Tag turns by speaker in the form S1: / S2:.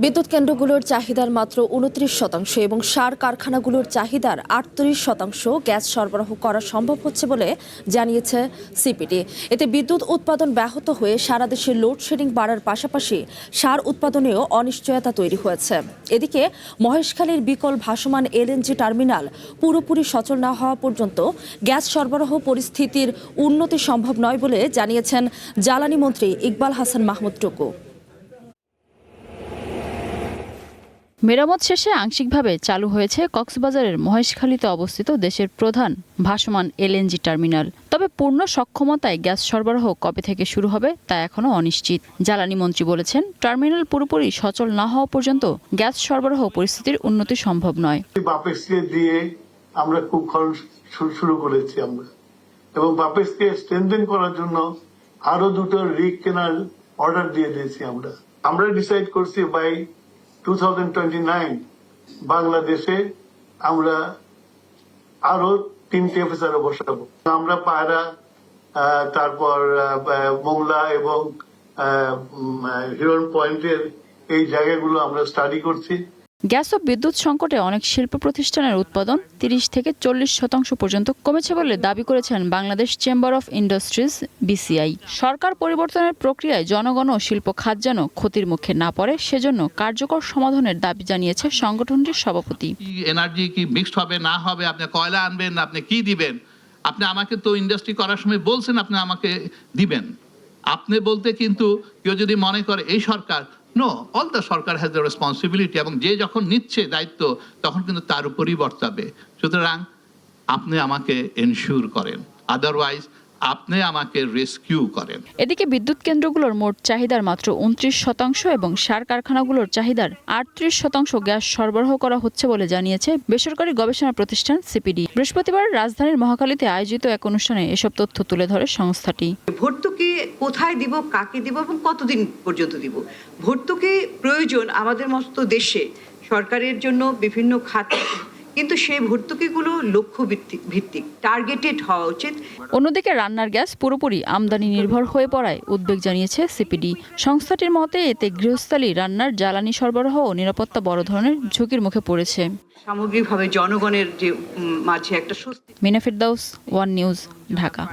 S1: বিদ্যুৎ কেন্দ্রগুলোর চাহিদার মাত্র ২৯% এবং সার কারখানাগুলোর চাহিদার ৩৮% গ্যাস সরবরাহ করা সম্ভব হচ্ছে বলে জানিয়েছে সিপিডি। এতে বিদ্যুৎ উৎপাদন ব্যাহত হয়ে সারা দেশে লোডশেডিং বাড়ার পাশাপাশি সার উৎপাদনেও অনিশ্চয়তা তৈরি হয়েছে। এদিকে মহেশখালীর বিকল ভাসমান এলএনজি টার্মিনাল পুরোপুরি সচল না হওয়া পর্যন্ত গ্যাস সরবরাহ পরিস্থিতির উন্নতি সম্ভব নয় বলে জানিয়েছেন জ্বালানি মন্ত্রী ইকবাল হাসান মাহমুদ টুকু।
S2: মেরামত শেষে আংশিকভাবে চালু হয়েছে কক্সবাজারের মহেশখালীতে অবস্থিত দেশের প্রধান ভাসমান এলএনজি টার্মিনাল। তবে পূর্ণ সক্ষমতায় গ্যাস সরবরাহ কবে থেকে শুরু হবে তা এখনো অনিশ্চিত। জ্বালানি মন্ত্রী বলেছেন, টার্মিনাল পুরোপুরি সচল না হওয়া পর্যন্ত গ্যাস সরবরাহ পরিস্থিতির উন্নতি সম্ভব নয়।
S3: বাপেক্সকে দিয়ে আমরা খুব খরচ শুরু করেছি আমরা, এবং বাপেক্সকে স্ট্রেনথেন করার জন্য আরো দুটো রিগ কেনার অর্ডার দিয়ে দিয়েছি আমরা ডিসাইড করছি বাই 2029 বাংলাদেশে আমরা আরো 3টে অফিসার বসাবো। আমরা পায়রা, তারপর মোংলা এবং হিরন পয়েন্টের এই জায়গাগুলো আমরা স্টাডি করছি।
S2: গ্যাস ও বিদ্যুৎ সংকটে অনেক শিল্প প্রতিষ্ঠানের উৎপাদন ৩০ থেকে ৪০% পর্যন্ত কমেছে বলে দাবি করেছেন Bangladesh chamber of industries BCI. সরকার পরিবর্তনের প্রক্রিয়ায় জনগণ ও শিল্প খাত যেন ক্ষতির মুখে না পড়ে, সেজন্য কার্যকর সমাধানের দাবি জানিয়েছে সংগঠনটির সভাপতি।
S4: এনার্জি কি মিক্সড হবে না হবে, আপনি কয়লা আনবেন, আপনি কি দিবেন, আপনি আমাকে তো ইন্ডাস্ট্রি করার সময় বলছেন আপনি আমাকে দিবেন। আপনি বলতে কিন্তু কেউ যদি মনে করে এই সরকার, no, all the sarkar has the responsibility, এবং যে যখন নিচ্ছে দায়িত্ব তখন কিন্তু তার উপরই বর্তাবে। সুতরাং আপনি আমাকে এনশিওর করেন, আদারওয়াইজ আপনি আমাকে রেস্কিউ করেন।
S2: এদিকে বিদ্যুৎ কেন্দ্রগুলোর মোট চাহিদার মাত্র ২৯% এবং সার কারখানাগুলোর চাহিদার ৩৮% গ্যাস সরবরাহ করা হচ্ছে বলে জানিয়েছে বেসরকারি গবেষণা প্রতিষ্ঠান সিপিডি। বৃহস্পতিবার রাজধানীর মহাখালীতে আয়োজিত এক অনুষ্ঠানে এসব তথ্য তুলে ধরে সংস্থাটি।
S5: ভর্তুকি কোথায় দিব, কাকে দিব এবং কতদিন পর্যন্ত দিব, ভর্তুকি প্রয়োজন আমাদের মতো দেশে সরকারের জন্য বিভিন্ন খাতে, কিন্তু সেই ভর্তুকিগুলো লক্ষ্য ভিত্তিক, টার্গেটেড হওয়া উচিত।
S2: অন্যদিকে রান্নার গ্যাস পুরোপুরি আমদানি নির্ভর হয়ে পড়ায় উদ্বেগ জানিয়েছে সিপিডি। সংস্থাটির মতে এতে গৃহস্থালী রান্নার জ্বালানি সরবরাহ ও নিরাপত্তা বড় ধরনের ঝুঁকির মুখে পড়েছে।
S5: সামগ্রিকভাবে জনগণের যে মাঝে একটা স্বস্তি।
S2: মিনা ফেরদাউস, ওয়ান নিউজ, ঢাকা।